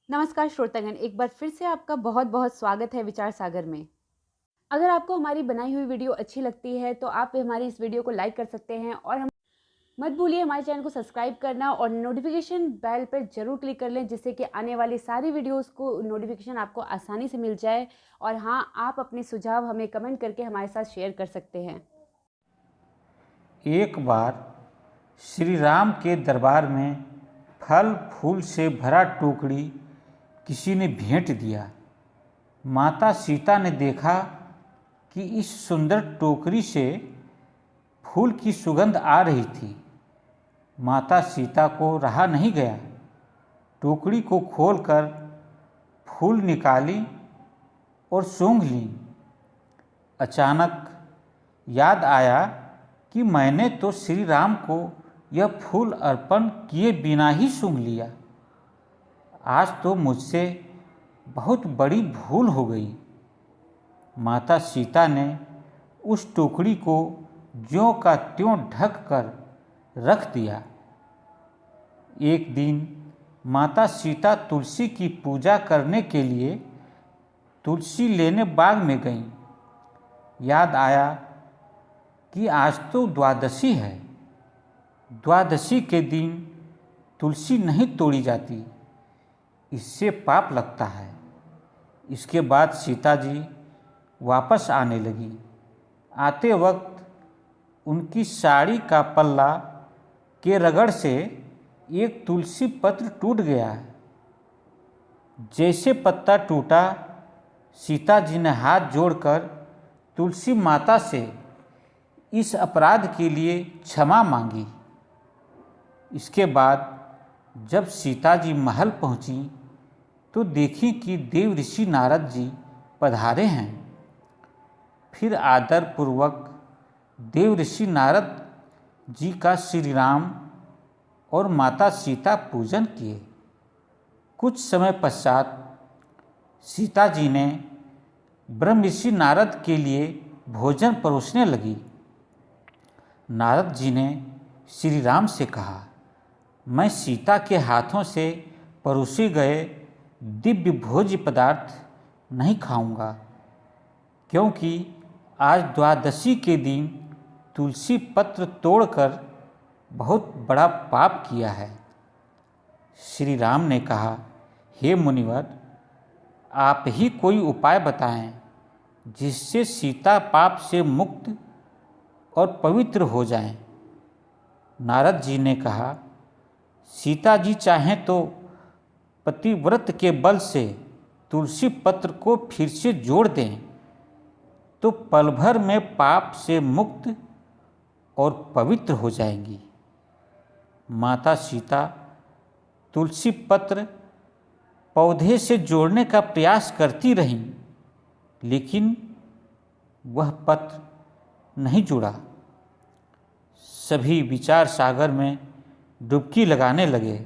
नमस्कार श्रोतागण, एक बार फिर से आपका बहुत बहुत स्वागत है विचार सागर में। अगर आपको हमारी बनाई हुई वीडियो अच्छी लगती है तो आप हमारी इस वीडियो को लाइक कर सकते हैं और हम मत भूलिए हमारे चैनल को सब्सक्राइब करना और नोटिफिकेशन बेल पर जरूर क्लिक कर लें, जिससे कि आने वाली सारी वीडियोस को नोटिफिकेशन आपको आसानी से मिल जाए। और हाँ, आप अपने सुझाव हमें कमेंट करके हमारे साथ शेयर कर सकते हैं। एक बार श्री राम के दरबार में फल फूल से भरा टोकरी किसी ने भेंट दिया। माता सीता ने देखा कि इस सुंदर टोकरी से फूल की सुगंध आ रही थी। माता सीता को रहा नहीं गया, टोकरी को खोलकर फूल निकाली और सूंघ ली। अचानक याद आया कि मैंने तो श्री राम को यह फूल अर्पण किए बिना ही सूंघ लिया। आज तो मुझसे बहुत बड़ी भूल हो गई। माता सीता ने उस टोकरी को ज्यों का त्यों ढक कर रख दिया। एक दिन माता सीता तुलसी की पूजा करने के लिए तुलसी लेने बाग में गईं। याद आया कि आज तो द्वादशी है। द्वादशी के दिन तुलसी नहीं तोड़ी जाती, इससे पाप लगता है। इसके बाद सीता जी वापस आने लगी। आते वक्त उनकी साड़ी का पल्ला के रगड़ से एक तुलसी पत्र टूट गया। जैसे पत्ता टूटा, सीता जी ने हाथ जोड़कर तुलसी माता से इस अपराध के लिए क्षमा मांगी। इसके बाद जब सीता जी महल पहुंची तो देखी कि देव ऋषि नारद जी पधारे हैं। फिर आदर पूर्वक देव ऋषि नारद जी का श्री राम और माता सीता पूजन किए। कुछ समय पश्चात सीता जी ने ब्रह्म ऋषि नारद के लिए भोजन परोसने लगी। नारद जी ने श्री राम से कहा, मैं सीता के हाथों से परोसे गए दिव्य भोज्य पदार्थ नहीं खाऊंगा, क्योंकि आज द्वादशी के दिन तुलसी पत्र तोड़कर बहुत बड़ा पाप किया है। श्री राम ने कहा, हे मुनिवर, आप ही कोई उपाय बताएं जिससे सीता पाप से मुक्त और पवित्र हो जाएं। नारद जी ने कहा, सीता जी चाहें तो पतिव्रत के बल से तुलसी पत्र को फिर से जोड़ दें तो पल भर में पाप से मुक्त और पवित्र हो जाएंगी। माता सीता तुलसी पत्र पौधे से जोड़ने का प्रयास करती रहीं, लेकिन वह पत्र नहीं जुड़ा। सभी विचार सागर में डुबकी लगाने लगे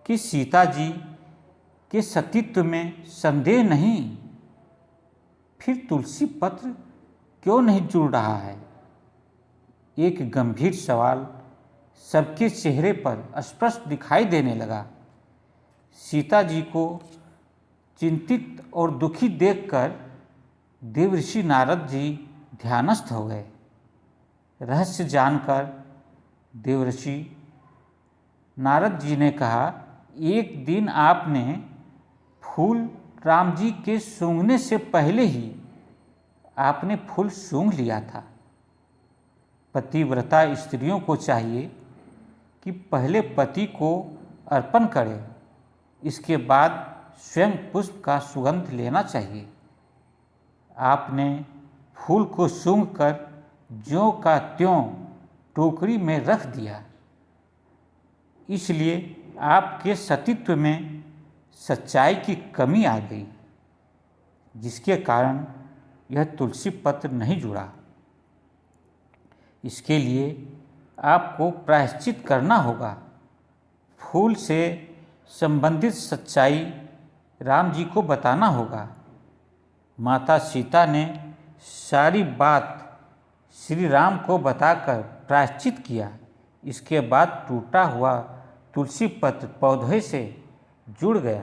कि सीता जी के सतीत्व में संदेह नहीं। फिर तुलसी पत्र क्यों नहीं जुड़ रहा है? एक गंभीर सवाल सबके चेहरे पर स्पष्ट दिखाई देने लगा। सीता जी को चिंतित और दुखी देखकर देवऋषि नारद जी ध्यानस्थ हो गए। रहस्य जानकर देवऋषि नारद जी ने कहा, एक दिन आपने फूल राम जी के सूंघने से पहले ही आपने फूल सूंघ लिया था। पतिव्रता स्त्रियों को चाहिए कि पहले पति को अर्पण करें, इसके बाद स्वयं पुष्प का सुगंध लेना चाहिए। आपने फूल को सूंघकर ज्यों का त्यों टोकरी में रख दिया, इसलिए आपके सतीत्व में सच्चाई की कमी आ गई, जिसके कारण यह तुलसी पत्र नहीं जुड़ा। इसके लिए आपको प्रायश्चित करना होगा। फूल से संबंधित सच्चाई राम जी को बताना होगा। माता सीता ने सारी बात श्री राम को बताकर प्रायश्चित किया। इसके बाद टूटा हुआ तुलसी पत्र पौधे से जुड़ गया।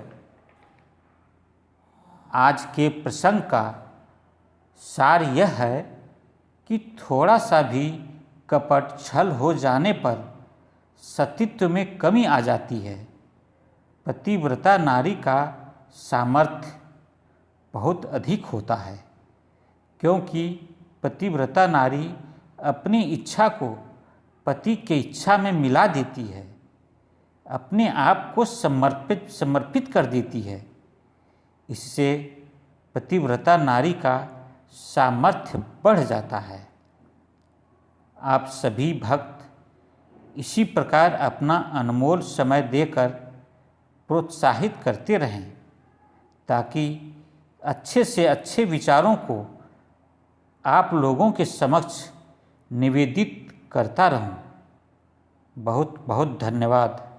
आज के प्रसंग का सार यह है कि थोड़ा सा भी कपट छल हो जाने पर सतीत्व में कमी आ जाती है। पतिव्रता नारी का सामर्थ्य बहुत अधिक होता है, क्योंकि पतिव्रता नारी अपनी इच्छा को पति के इच्छा में मिला देती है, अपने आप को समर्पित कर देती है। इससे पतिव्रता नारी का सामर्थ्य बढ़ जाता है। आप सभी भक्त इसी प्रकार अपना अनमोल समय देकर प्रोत्साहित करते रहें, ताकि अच्छे से अच्छे विचारों को आप लोगों के समक्ष निवेदित करता रहूं। बहुत बहुत धन्यवाद।